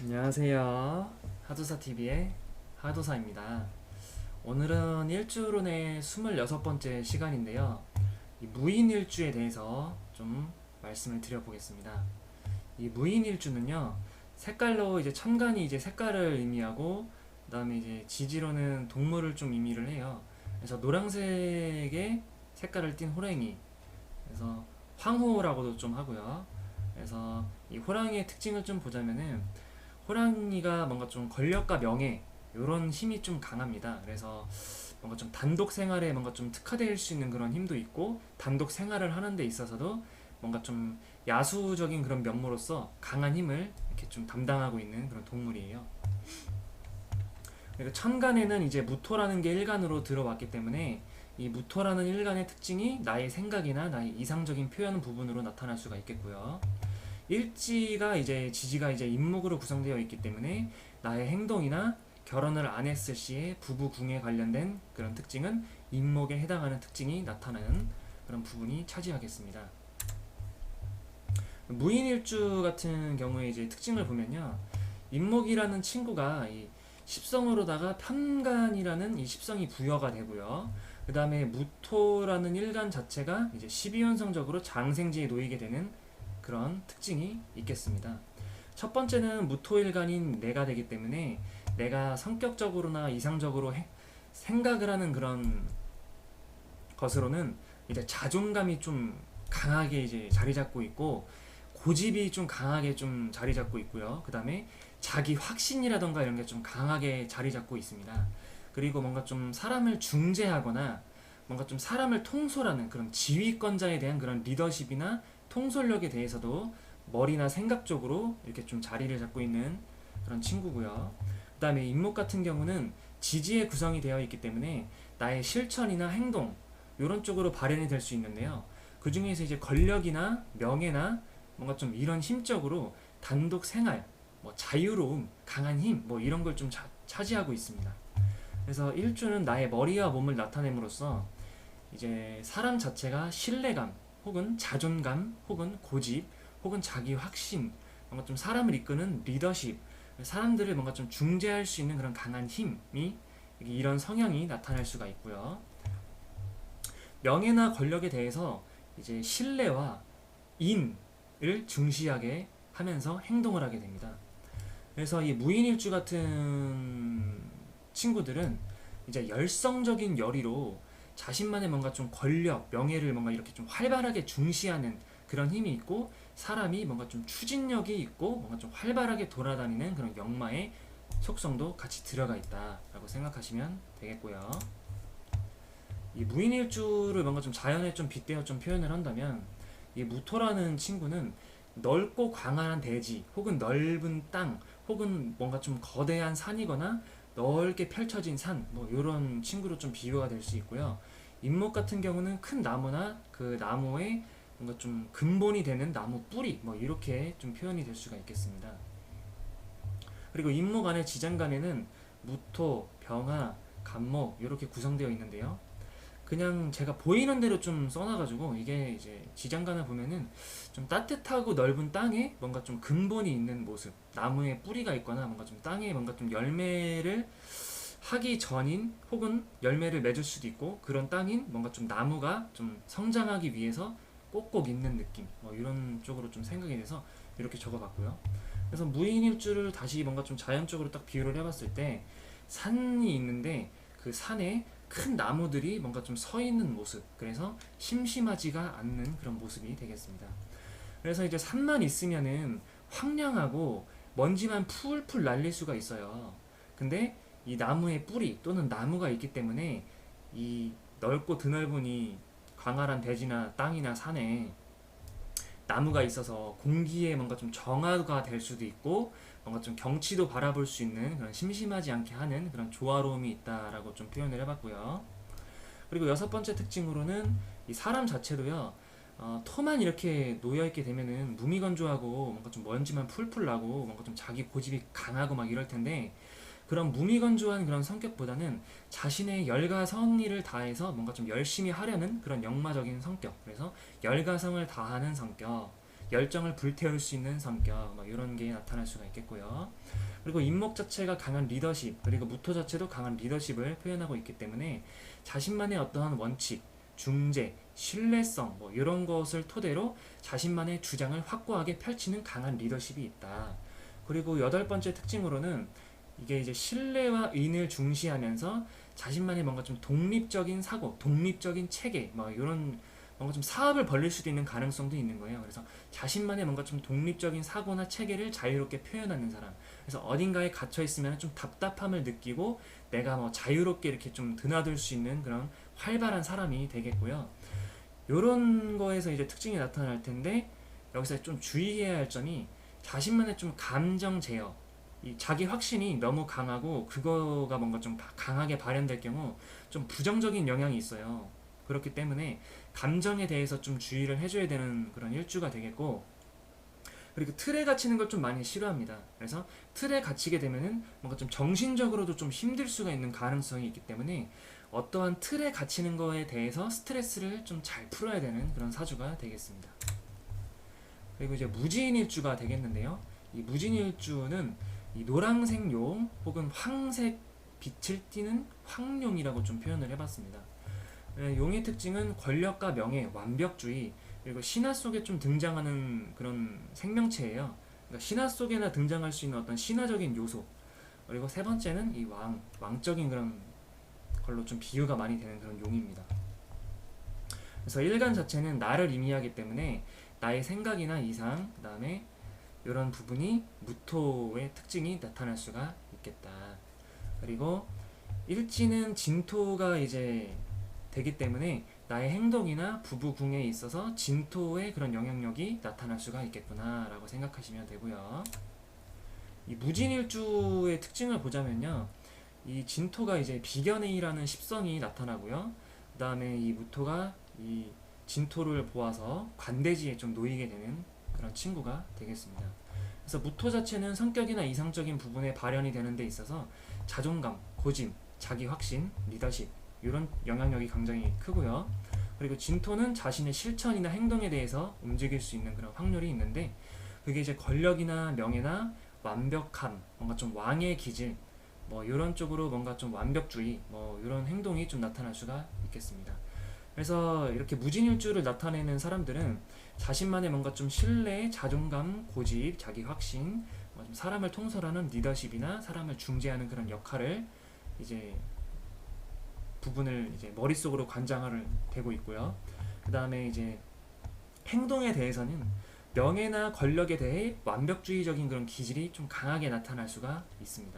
안녕하세요. 하도사TV의 하도사입니다. 오늘은 일주론의 26번째 시간인데요. 이 무인일주에 대해서 좀 말씀을 드려보겠습니다. 이 무인일주는요, 색깔로 이제 천간이 이제 색깔을 의미하고, 그 다음에 이제 지지로는 동물을 좀 의미를 해요. 그래서 노란색의 색깔을 띤 호랭이, 그래서 황호라고도 좀 하고요. 그래서 이 호랑이의 특징을 좀 보자면은 호랑이가 뭔가 좀 권력과 명예 이런 힘이 좀 강합니다. 그래서 뭔가 좀 단독 생활에 뭔가 좀 특화될 수 있는 그런 힘도 있고 단독 생활을 하는 데 있어서도 뭔가 좀 야수적인 그런 면모로서 강한 힘을 이렇게 좀 담당하고 있는 그런 동물이에요. 그리고 천간에는 이제 무토라는 게 일간으로 들어왔기 때문에 이 무토라는 일간의 특징이 나의 생각이나 나의 이상적인 표현 부분으로 나타날 수가 있겠고요. 일지가 이제 지지가 이제 임목으로 구성되어 있기 때문에 나의 행동이나 결혼을 안 했을 시에 부부 궁에 관련된 그런 특징은 임목에 해당하는 특징이 나타나는 그런 부분이 차지하겠습니다. 무인일주 같은 경우에 이제 특징을 보면요, 임목이라는 친구가 이 십성으로다가 편간이라는 이 십성이 부여가 되고요. 그 다음에 무토라는 일간 자체가 이제 12연성적으로 장생지에 놓이게 되는 그런 특징이 있겠습니다. 첫 번째는 무토일간인 내가 되기 때문에 내가 성격적으로나 이상적으로 생각을 하는 그런 것으로는 이제 자존감이 좀 강하게 이제 자리 잡고 있고 고집이 좀 강하게 좀 자리 잡고 있고요. 그 다음에 자기 확신이라던가 이런 게 좀 강하게 자리 잡고 있습니다. 그리고 뭔가 좀 사람을 중재하거나 뭔가 좀 사람을 통솔하는 그런 지휘권자에 대한 그런 리더십이나 통솔력에 대해서도 머리나 생각 적으로 이렇게 좀 자리를 잡고 있는 그런 친구고요. 그 다음에 인목 같은 경우는 지지에 구성이 되어 있기 때문에 나의 실천이나 행동 이런 쪽으로 발현이 될 수 있는데요. 그 중에서 이제 권력이나 명예나 뭔가 좀 이런 힘적으로 단독 생활, 뭐 자유로움, 강한 힘, 뭐 이런 걸 좀 차지하고 있습니다. 그래서 일주는 나의 머리와 몸을 나타냄으로써 이제 사람 자체가 신뢰감, 혹은 자존감, 혹은 고집, 혹은 자기 확신, 뭔가 좀 사람을 이끄는 리더십, 사람들을 뭔가 좀 중재할 수 있는 그런 강한 힘이 이런 성향이 나타날 수가 있고요. 명예나 권력에 대해서 이제 신뢰와 인을 중시하게 하면서 행동을 하게 됩니다. 그래서 이 무인일주 같은 친구들은 이제 열성적인 열의로 자신만의 뭔가 좀 권력, 명예를 뭔가 이렇게 좀 활발하게 중시하는 그런 힘이 있고 사람이 뭔가 좀 추진력이 있고 뭔가 좀 활발하게 돌아다니는 그런 역마의 속성도 같이 들어가 있다라고 생각하시면 되겠고요. 이 무인일주를 뭔가 좀 자연에 좀 빗대어 좀 표현을 한다면 이 무토라는 친구는 넓고 광활한 대지 혹은 넓은 땅 혹은 뭔가 좀 거대한 산이거나 넓게 펼쳐진 산 뭐 이런 친구로 좀 비유가 될 수 있고요. 인목 같은 경우는 큰 나무나 그 나무에 뭔가 좀 근본이 되는 나무 뿌리 뭐 이렇게 좀 표현이 될 수가 있겠습니다. 그리고 인목 안에 지장간에는 무토, 병화, 간목 이렇게 구성되어 있는데요. 그냥 제가 보이는 대로 좀 써놔가지고 이게 이제 지장간을 보면은 좀 따뜻하고 넓은 땅에 뭔가 좀 근본이 있는 모습, 나무에 뿌리가 있거나 뭔가 좀 땅에 뭔가 좀 열매를 하기 전인 혹은 열매를 맺을 수도 있고 그런 땅인 뭔가 좀 나무가 좀 성장하기 위해서 꼭꼭 있는 느낌 뭐 이런 쪽으로 좀 생각이 돼서 이렇게 적어봤고요. 그래서 무인일주를 다시 뭔가 좀 자연적으로 딱 비유를 해봤을 때 산이 있는데 그 산에 큰 나무들이 뭔가 좀 서 있는 모습 그래서 심심하지가 않는 그런 모습이 되겠습니다. 그래서 이제 산만 있으면은 황량하고 먼지만 풀풀 날릴 수가 있어요. 근데 이 나무의 뿌리 또는 나무가 있기 때문에 이 넓고 드넓으니 광활한 대지나 땅이나 산에 나무가 있어서 공기에 뭔가 좀 정화가 될 수도 있고 뭔가 좀 경치도 바라볼 수 있는 그런 심심하지 않게 하는 그런 조화로움이 있다라고 좀 표현을 해봤고요. 그리고 여섯 번째 특징으로는 이 사람 자체도요. 터만 이렇게 놓여있게 되면은 무미건조하고 뭔가 좀 먼지만 풀풀 나고 뭔가 좀 자기 고집이 강하고 막 이럴 텐데 그런 무미건조한 그런 성격보다는 자신의 열과 성의를 다해서 뭔가 좀 열심히 하려는 그런 역마적인 성격. 그래서 열과성을 다하는 성격, 열정을 불태울 수 있는 성격, 이런 게 나타날 수가 있겠고요. 그리고 인목 자체가 강한 리더십, 그리고 무토 자체도 강한 리더십을 표현하고 있기 때문에 자신만의 어떠한 원칙, 중재, 신뢰성 이런 것을 토대로 자신만의 주장을 확고하게 펼치는 강한 리더십이 있다. 그리고 여덟 번째 특징으로는 이게 이제 신뢰와 의인을 중시하면서 자신만의 뭔가 좀 독립적인 사고, 독립적인 체계, 이런 뭔가 좀 사업을 벌릴 수도 있는 가능성도 있는 거예요. 그래서 자신만의 뭔가 좀 독립적인 사고나 체계를 자유롭게 표현하는 사람. 그래서 어딘가에 갇혀 있으면 좀 답답함을 느끼고 내가 자유롭게 이렇게 좀 드나들 수 있는 그런 활발한 사람이 되겠고요. 요런 거에서 이제 특징이 나타날 텐데 여기서 좀 주의해야 할 점이 자신만의 좀 감정 제어, 이 자기 확신이 너무 강하고 그거가 뭔가 좀 강하게 발현될 경우 좀 부정적인 영향이 있어요. 그렇기 때문에 감정에 대해서 좀 주의를 해줘야 되는 그런 일주가 되겠고, 그리고 틀에 갇히는 걸 좀 많이 싫어합니다. 그래서 틀에 갇히게 되면은 뭔가 좀 정신적으로도 좀 힘들 수가 있는 가능성이 있기 때문에 어떠한 틀에 갇히는 거에 대해서 스트레스를 좀 잘 풀어야 되는 그런 사주가 되겠습니다. 그리고 이제 무진일주가 되겠는데요. 이 무진일주는 이 노란색 용 혹은 황색 빛을 띠는 황룡이라고 좀 표현을 해봤습니다. 용의 특징은 권력과 명예, 완벽주의, 그리고 신화 속에 좀 등장하는 그런 생명체예요. 그러니까 신화 속에나 등장할 수 있는 어떤 신화적인 요소. 그리고 세 번째는 이 왕적인 그런 걸로 좀 비유가 많이 되는 그런 용입니다. 그래서 일간 자체는 나를 의미하기 때문에 나의 생각이나 이상, 그 다음에 이런 부분이 무토의 특징이 나타날 수가 있겠다. 그리고 일지는 진토가 이제 되기 때문에 나의 행동이나 부부궁에 있어서 진토의 그런 영향력이 나타날 수가 있겠구나 라고 생각하시면 되고요. 이 무진일주의 특징을 보자면요, 이 진토가 이제 비견해이라는 십성이 나타나고요. 그 다음에 이 무토가 이 진토를 보아서 관대지에 좀 놓이게 되는 그런 친구가 되겠습니다. 그래서 무토 자체는 성격이나 이상적인 부분에 발현이 되는 데 있어서 자존감, 고집, 자기 확신, 리더십 이런 영향력이 굉장히 크고요. 그리고 진토는 자신의 실천이나 행동에 대해서 움직일 수 있는 그런 확률이 있는데, 그게 이제 권력이나 명예나 완벽함, 뭔가 좀 왕의 기질, 이런 쪽으로 뭔가 좀 완벽주의, 이런 행동이 좀 나타날 수가 있겠습니다. 그래서 이렇게 무진일주를 나타내는 사람들은 자신만의 뭔가 좀 신뢰, 자존감, 고집, 자기 확신, 좀 사람을 통솔하는 리더십이나 사람을 중재하는 그런 역할을 이제 부분을 이제 머릿속으로 관장을 되고 있고요. 그 다음에 이제 행동에 대해서는 명예나 권력에 대해 완벽주의적인 그런 기질이 좀 강하게 나타날 수가 있습니다.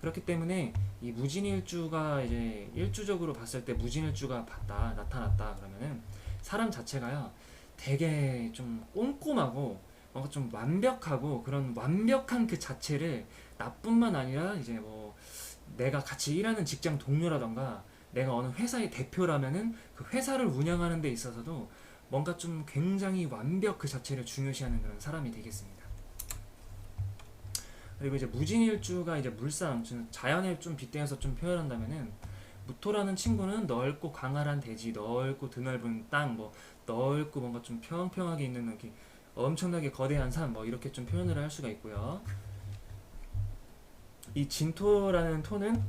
그렇기 때문에 이 무진일주가 이제 일주적으로 봤을 때 무진일주가 나타났다 그러면은 사람 자체가요 되게 좀 꼼꼼하고 뭔가 좀 완벽하고 그런 완벽한 그 자체를 나뿐만 아니라 이제 내가 같이 일하는 직장 동료라던가 내가 어느 회사의 대표라면은 그 회사를 운영하는 데 있어서도 뭔가 좀 굉장히 완벽 그 자체를 중요시하는 그런 사람이 되겠습니다. 그리고 이제 무진일주가 이제 물상, 자연에 좀 빗대어서 좀 표현한다면은 무토라는 친구는 넓고 광활한 대지, 넓고 드넓은 땅, 넓고 뭔가 좀 평평하게 있는 이렇게 엄청나게 거대한 산, 이렇게 좀 표현을 할 수가 있고요. 이 진토라는 토는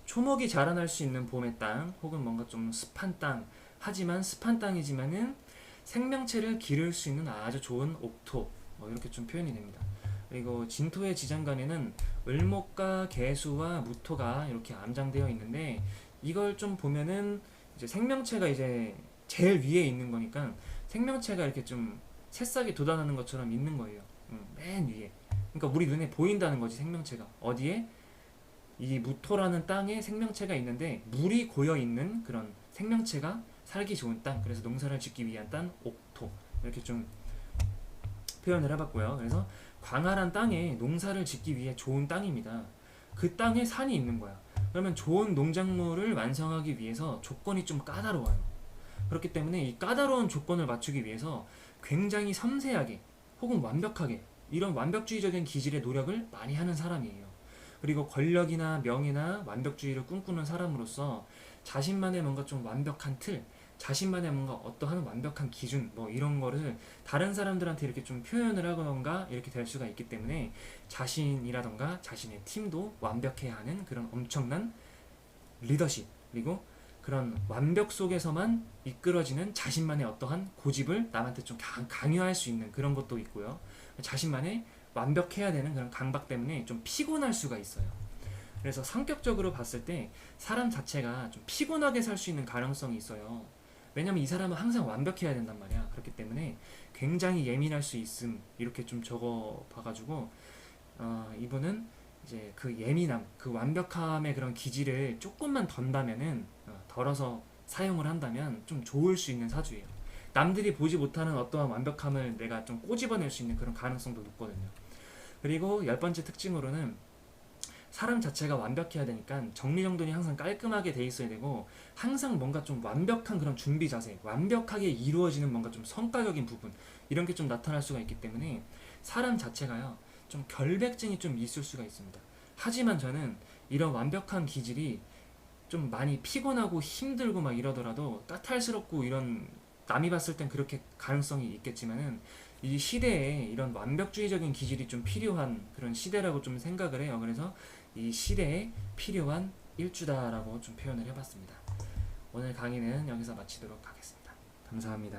초목이 자라날 수 있는 봄의 땅, 혹은 뭔가 좀 습한 땅, 하지만 습한 땅이지만은 생명체를 기를 수 있는 아주 좋은 옥토, 이렇게 좀 표현이 됩니다. 그리고 진토의 지장간에는 을목과 개수와 무토가 이렇게 암장되어 있는데, 이걸 좀 보면은 이제 생명체가 이제 제일 위에 있는 거니까 생명체가 이렇게 좀 새싹이 돋아나는 것처럼 있는 거예요. 맨 위에. 그러니까 우리 눈에 보인다는 거지, 생명체가. 어디에? 이 무토라는 땅에 생명체가 있는데 물이 고여 있는 그런 생명체가 살기 좋은 땅, 그래서 농사를 짓기 위한 땅, 옥토, 이렇게 좀 표현을 해봤고요. 그래서 광활한 땅에 농사를 짓기 위해 좋은 땅입니다. 그 땅에 산이 있는 거야. 그러면 좋은 농작물을 완성하기 위해서 조건이 좀 까다로워요. 그렇기 때문에 이 까다로운 조건을 맞추기 위해서 굉장히 섬세하게 혹은 완벽하게 이런 완벽주의적인 기질의 노력을 많이 하는 사람이에요. 그리고 권력이나 명예나 완벽주의를 꿈꾸는 사람으로서 자신만의 뭔가 좀 완벽한 틀, 자신만의 뭔가 어떠한 완벽한 기준 뭐 이런 거를 다른 사람들한테 이렇게 좀 표현을 하던가 이렇게 될 수가 있기 때문에 자신이라던가 자신의 팀도 완벽해야 하는 그런 엄청난 리더십, 그리고 그런 완벽 속에서만 이끌어지는 자신만의 어떠한 고집을 남한테 좀 강요할 수 있는 그런 것도 있고요. 자신만의 완벽해야 되는 그런 강박 때문에 좀 피곤할 수가 있어요. 그래서 성격적으로 봤을 때 사람 자체가 좀 피곤하게 살 수 있는 가능성이 있어요. 왜냐면 이 사람은 항상 완벽해야 된단 말이야. 그렇기 때문에 굉장히 예민할 수 있음 이렇게 좀 적어 봐가지고 이분은 이제 그 예민함, 그 완벽함의 그런 기질을 조금만 던다면은 덜어서 사용을 한다면 좀 좋을 수 있는 사주예요. 남들이 보지 못하는 어떠한 완벽함을 내가 좀 꼬집어낼 수 있는 그런 가능성도 높거든요. 그리고 열 번째 특징으로는 사람 자체가 완벽해야 되니까 정리정돈이 항상 깔끔하게 돼 있어야 되고 항상 뭔가 좀 완벽한 그런 준비 자세, 완벽하게 이루어지는 뭔가 좀 성과적인 부분 이런 게 좀 나타날 수가 있기 때문에 사람 자체가요 좀 결백증이 좀 있을 수가 있습니다. 하지만 저는 이런 완벽한 기질이 좀 많이 피곤하고 힘들고 막 이러더라도 까탈스럽고 이런 남이 봤을 땐 그렇게 가능성이 있겠지만은 이 시대에 이런 완벽주의적인 기질이 좀 필요한 그런 시대라고 좀 생각을 해요. 그래서 이 시대에 필요한 일주다라고 좀 표현을 해봤습니다. 오늘 강의는 여기서 마치도록 하겠습니다. 감사합니다.